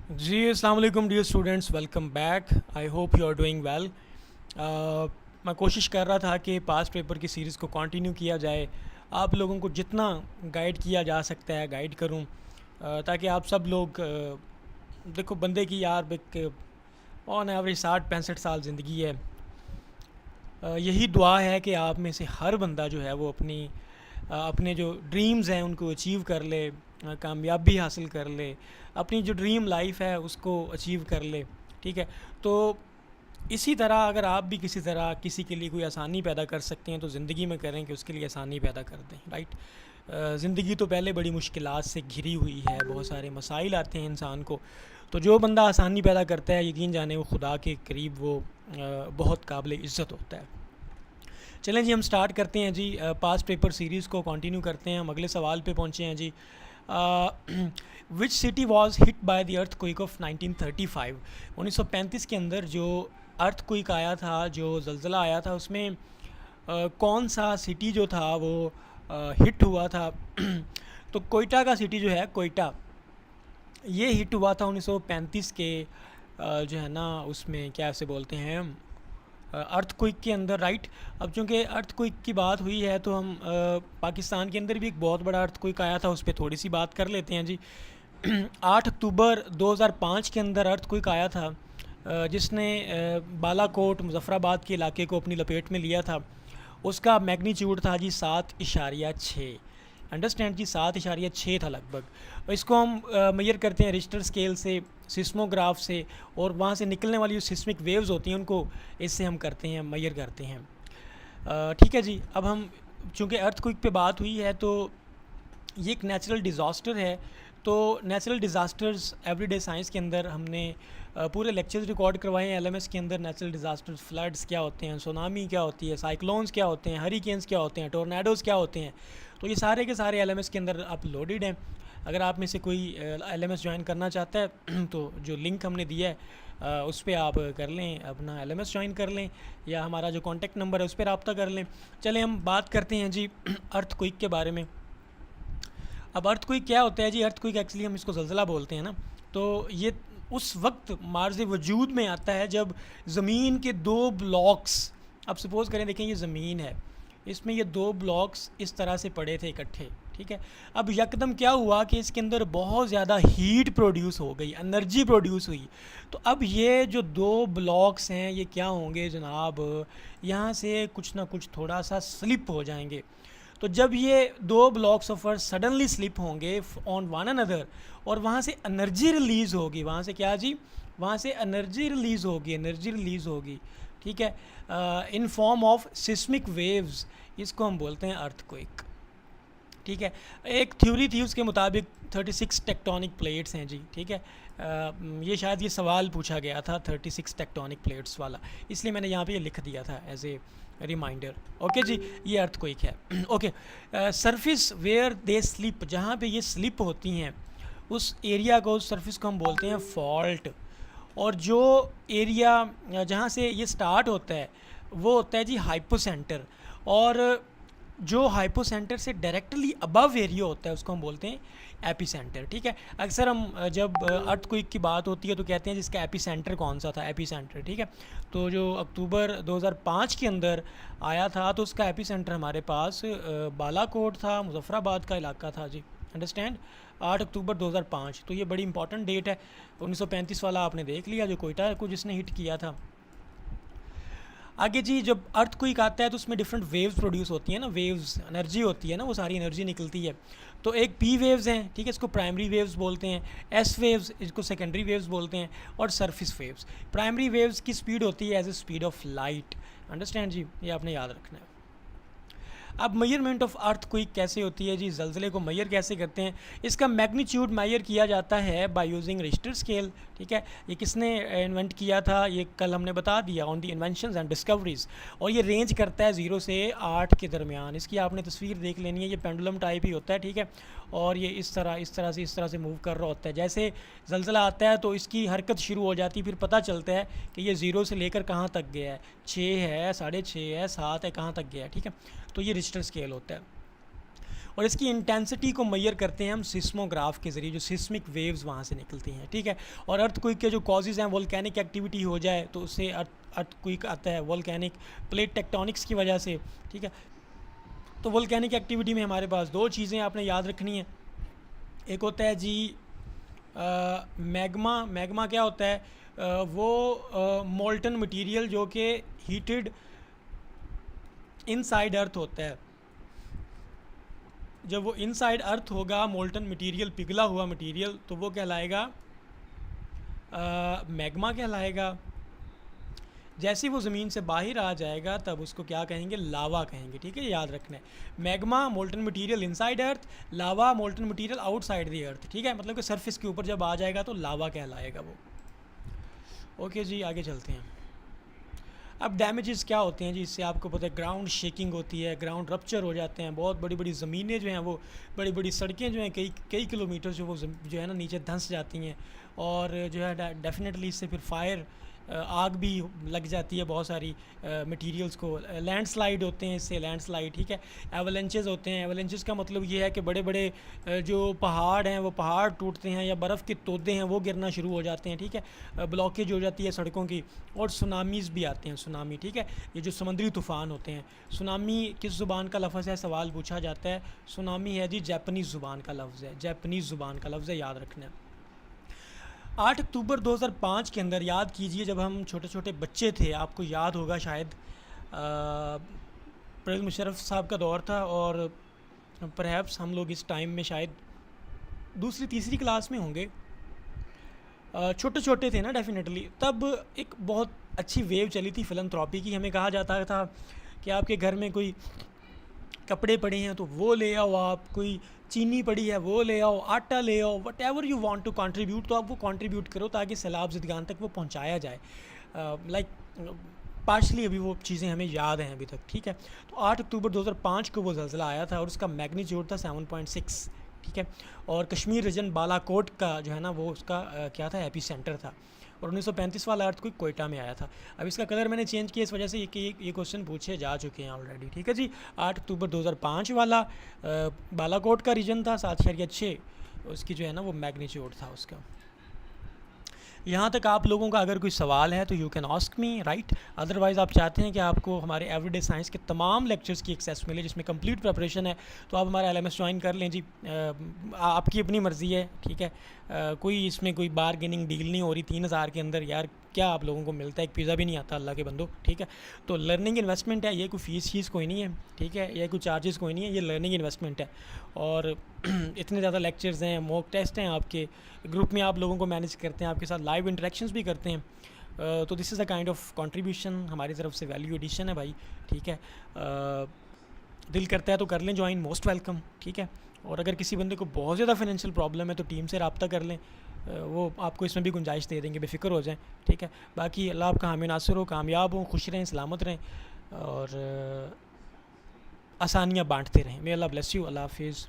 जी अस्सलाम वालेकुम dear students, welcome back. I hope you are doing well. मैं कोशिश कर रहा था कि पास्ट पेपर की सीरीज़ को कंटिन्यू किया जाए, आप लोगों को जितना गाइड किया जा सकता है गाइड करूं, ताकि आप सब लोग देखो बंदे की यार एक ऑन एवरेज 60-65 साल ज़िंदगी है। यही दुआ है कि आप में से हर बंदा जो है वो अपने जो ड्रीम्स हैं उनको अचीव कर ले, कामयाबी हासिल कर ले, अपनी जो ड्रीम लाइफ है उसको अचीव कर ले। ठीक है, तो इसी तरह अगर आप भी किसी तरह किसी के लिए कोई आसानी पैदा कर सकते हैं तो ज़िंदगी में करें कि उसके लिए आसानी पैदा कर दें। राइट, ज़िंदगी तो पहले बड़ी मुश्किलात से घिरी हुई है, बहुत सारे मसाइल आते हैं इंसान को। तो जो बंदा आसानी पैदा करता है, यकीन जाने वो खुदा के करीब वो बहुत काबिल इज़्ज़त होता है। चलें जी, हम स्टार्ट करते हैं जी। पास्ट पेपर सीरीज़ को कंटिन्यू करते हैं। हम अगले सवाल पे पहुँचे हैं जी। Which city was hit by the earthquake of 1935। 1935 के अंदर जो अर्थ क्विक आया था, जो जल्ज़ला आया था, उसमें कौन सा सिटी जो था वो हिट हुआ था। तो कोयटा का सिटी जो है, कोयटा, ये हिट हुआ था 1935 के जो है ना उसमें क्या से बोलते हैं अर्थक्वेक के अंदर। राइट, अब चूँकि अर्थक्वेक की बात हुई है तो हम पाकिस्तान के अंदर भी एक बहुत बड़ा अर्थक्वेक आया था, उस पर थोड़ी सी बात कर लेते हैं जी। 8 अक्टूबर 2005 के अंदर अर्थक्वेक आया था, जिसने बालाकोट मुजफ्फराबाद के इलाके को अपनी लपेट में लिया था। उसका मैग्नीट्यूड था जी 7.6। अंडरस्टैंड जी, 7.6 था लगभग। इसको हम मेजर करते हैं रिश्टर स्केल से, सिस्मोग्राफ से, और वहाँ से निकलने वाली जो सिस्मिक वेव्स होती हैं उनको इससे हम करते हैं, मेजर करते हैं। ठीक है जी। अब हम चूँकि अर्थक्वेक पे बात हुई है तो ये एक नेचुरल डिज़ास्टर है। तो नेचुरल डिज़ास्टर्स एवरीडे साइंस के अंदर हमने पूरे लेक्चर्स रिकॉर्ड करवाए हैं एलएमएस के अंदर। नेचुरल डिज़ास्टर्स, फ्लड्स क्या होते हैं, सुनामी क्या होती है, साइक्लोन्स क्या होते हैं, हरिकेन्स क्या होते हैं, टोर्नाडोज़ क्या होते हैं। तो ये सारे के सारे एलएमएस के अंदर अपलोडेड हैं। अगर आप में से कोई एलएमएस ज्वाइन करना चाहता है तो जो लिंक हमने दिया है उस पर आप कर लें, अपना एलएमएस ज्वाइन कर लें, या हमारा जो कॉन्टैक्ट नंबर है उस पर रब्ता कर लें। चलें हम बात करते हैं जी अर्थक्वेक के बारे में। अब अर्थक्वेक क्या होता है जी? अर्थक्वेक एक्चुअली हम इसको ज़लज़ला बोलते हैं ना। तो ये उस वक्त मार्ज़ वजूद में आता है जब ज़मीन के दो ब्लॉक्स, अब सपोज़ करें, देखें ये ज़मीन है, इसमें ये दो ब्लॉक्स इस तरह से पड़े थे इकट्ठे। ठीक है, अब यकदम क्या हुआ कि इसके अंदर बहुत ज़्यादा हीट प्रोड्यूस हो गई, एनर्जी प्रोड्यूस हुई। तो अब ये जो दो ब्लॉक्स हैं ये क्या होंगे जनाब, यहाँ से कुछ ना कुछ थोड़ा सा स्लिप हो जाएंगे। तो जब ये दो blocks of earth suddenly slip होंगे ऑन वन अनदर, और वहाँ से एनर्जी रिलीज़ होगी, वहाँ से क्या जी, वहाँ से एनर्जी रिलीज़ होगी, एनर्जी रिलीज़ होगी। ठीक है, in form of seismic waves, इसको हम बोलते हैं अर्थक्वेक। ठीक है, एक थ्योरी थी उसके मुताबिक 36 टेक्टोनिक प्लेट्स हैं जी। ठीक है, ये शायद ये सवाल पूछा गया था 36 टेक्टोनिक प्लेट्स वाला, इसलिए मैंने यहाँ पे ये लिख दिया था एज ए रिमाइंडर। ओके जी, ये अर्थक्वेक है। Okay, surface where they slip, जहाँ पे ये स्लिप होती हैं उस एरिया को, उस सरफेस को हम बोलते हैं फॉल्ट। और जो एरिया जहाँ से ये स्टार्ट होता है वो होता है जी हाइपोसेंटर, और जो हाइपोसेंटर से डायरेक्टली अबव एरिया होता है उसको हम बोलते हैं एपीसेंटर। ठीक है, अक्सर हम जब अर्थक्वेक की बात होती है तो कहते हैं जिसका एपीसेंटर कौन सा था, एपीसेंटर। ठीक है, तो जो अक्टूबर 2005 के अंदर आया था तो उसका एपीसेंटर हमारे पास बालाकोट था, मुजफ्फराबाद का इलाका था जी। अंडरस्टैंड, 8 अक्टूबर 2005, तो ये बड़ी इंपॉर्टेंट डेट है। 1935 वाला आपने देख लिया जो कोयटा को जिसने हिट किया था। आगे जी, जब अर्थक्वेक आता है तो उसमें डिफरेंट वेव्स प्रोड्यूस होती हैं ना, वेव्स एनर्जी होती है ना, वो सारी एनर्जी निकलती है। तो एक पी वेव्स हैं, ठीक है, इसको प्राइमरी वेव्स बोलते हैं, एस वेव्स इसको सेकेंडरी वेव्स बोलते हैं, और सरफेस वेव्स। प्राइमरी वेव्स की स्पीड होती है as a speed of light. Understand जी, ये आपने याद रखना है। अब मेजरमेंट ऑफ अर्थक्वेक कैसे होती है जी, जल्जले को मेजर कैसे करते हैं? इसका मैग्नीट्यूड मेजर किया जाता है बाय यूजिंग रिश्टर स्केल। ठीक है, ये किसने इन्वेंट किया था, ये कल हमने बता दिया, on the inventions and discoveries. और ये रेंज करता है 0 से 8 के दरमियान। इसकी आपने तस्वीर देख लेनी है, ये पेंडुलम टाइप ही होता है। ठीक है, और ये इस तरह से मूव कर रहा होता है। जैसे जल्जला आता है तो इसकी हरकत शुरू हो जाती है, फिर पता चलता है कि ये 0 से लेकर कहाँ तक गया है, 6 है, 6.5 है, 7 है, कहाँ तक गया है। ठीक है, तो ये रिश्टर स्केल होता है। और इसकी इंटेंसिटी को मेजर करते हैं हम सिस्मोग्राफ के ज़रिए, जो सिस्मिक वेव्स वहाँ से निकलती हैं, ठीक है। और अर्थक्वेक के जो कॉजेज़ हैं, वोल्केनिक एक्टिविटी हो जाए तो उससे अर्थक्वेक आता है, वोल्केनिक प्लेट टेक्टोनिक्स की वजह से, ठीक है। तो वोल्केनिक एक्टिविटी में हमारे पास दो चीज़ें आपने याद रखनी है। एक होता है जी मैग्मा। मैग्मा क्या होता है? वो मोल्टन मटेरियल जो कि हीटेड इनसाइड अर्थ होता है। जब वो इनसाइड अर्थ होगा मोल्टन मटेरियल, पिघला हुआ मटेरियल, तो वो कहलाएगा मैग्मा कहलाएगा। जैसे वो ज़मीन से बाहर आ जाएगा तब उसको क्या कहेंगे? लावा कहेंगे, ठीक है। याद रखना है, magma molten material inside earth, lava molten material outside the earth, ठीक है। मतलब कि सरफेस के ऊपर जब आ जाएगा तो लावा कहलाएगा वो। ओके जी, आगे चलते हैं। अब डैमेजेस क्या होते हैं जी? इससे आपको पता है ग्राउंड शेकिंग होती है, ग्राउंड रप्चर हो जाते हैं, बहुत बड़ी बड़ी ज़मीनें जो हैं वो, बड़ी बड़ी सड़कें जो हैं कई कई किलोमीटर जो वो जो है ना नीचे धंस जाती हैं, और जो है डेफिनेटली इससे फिर फायर आग भी लग जाती है बहुत सारी मटेरियल्स को। लैंडस्लाइड होते हैं इससे, लैंडस्लाइड, ठीक है। एवलेंचेस होते हैं। एवलेंचेस का मतलब ये है कि बड़े बड़े जो पहाड़ हैं वो पहाड़ टूटते हैं, या बर्फ़ के तोदे हैं वो गिरना शुरू हो जाते हैं, ठीक है। ब्लॉकेज हो जाती है सड़कों की। और सुनामीज़ भी आते हैं, सुनामी, ठीक है। ये जो समुद्री तूफ़ान होते हैं। सुनामी किस ज़ुबान का लफ्ज़ है? सवाल पूछा जाता है। सुनामी है जी जापानीज़ ज़ुबान का लफ्ज़ है, जापानीज़ ज़ुबान का लफ्ज़ है, याद रखना है। 8 अक्टूबर 2005 के अंदर, याद कीजिए, जब हम छोटे छोटे बच्चे थे, आपको याद होगा शायद, परवेज़ मुशर्रफ साहब का दौर था, और परहैप्स हम लोग इस टाइम में शायद दूसरी तीसरी क्लास में होंगे, छोटे छोटे थे ना डेफिनेटली। तब एक बहुत अच्छी वेव चली थी फिलंथ्रॉपी की। हमें कहा जाता था कि आपके घर में कोई कपड़े पड़े हैं तो वो ले आओ, आप कोई चीनी पड़ी है वो ले आओ, आटा ले आओ, whatever you want to contribute, तो आप वो कंट्रीब्यूट करो ताकि सैलाब ज़िदगान तक वो पहुंचाया जाए। लाइक पार्शली अभी वो चीज़ें हमें याद हैं अभी तक, ठीक है। तो 8 अक्टूबर 2005 को वो ज़लज़ला आया था और उसका मैग्नीट्यूड था 7.6, ठीक है। और कश्मीर रीजन बालाकोट का जो है ना वो उसका क्या था, एपी सेंटर था। और 1935 वाला अर्थ कोयटा में आया था। अब इसका कलर मैंने चेंज किया इस वजह से कि ये क्वेश्चन पूछे जा चुके हैं ऑलरेडी, ठीक है जी। 8 अक्टूबर 2005 वाला बालाकोट का रीजन था, 7.6 उसकी जो है ना वो मैग्नीट्यूड था उसका। यहाँ तक आप लोगों का अगर कोई सवाल है तो you can ask me, right. Otherwise आप चाहते हैं कि आपको हमारे एवरीडे साइंस के तमाम लेक्चर्स की एक्सेस मिले जिसमें कंप्लीट प्रिपरेशन है, तो आप हमारा LMS ज्वाइन कर लें जी। आपकी अपनी मर्ज़ी है, ठीक है। कोई इसमें कोई बारगेनिंग डील नहीं हो रही। 3,000 के अंदर यार क्या आप लोगों को मिलता है? एक पिज़्ज़ा भी नहीं आता अल्लाह के बंदो, ठीक है। तो लर्निंग इन्वेस्टमेंट है, ये कोई फ़ीस कोई नहीं है, ठीक है। ये कोई चार्जेस कोई नहीं है, ये लर्निंग इन्वेस्टमेंट है। और इतने ज़्यादा लेक्चर्स हैं, मॉक टेस्ट हैं, आपके ग्रुप में आप लोगों को मैनेज करते हैं, आपके साथ लाइव इंटरेक्शंस भी करते हैं। तो this is a kind of contribution हमारी तरफ से, वैल्यू एडिशन है भाई, ठीक है। दिल करता है तो कर लें ज्वाइन, मोस्ट वेलकम, ठीक है। और अगर किसी बंदे को बहुत ज़्यादा फाइनेंशियल प्रॉब्लम है तो टीम से रब्ता कर लें, वो आपको इसमें भी गुंजाइश दे देंगे, बेफिक्र हो जाएं, ठीक है। बाकी अल्लाह आपका हामी नासिर हो, कामयाब हों, खुश रहें, सलामत रहें, और आसानियाँ बांटते रहें। मे अल्लाह ब्लेस यू। अल्लाह हाफिज़।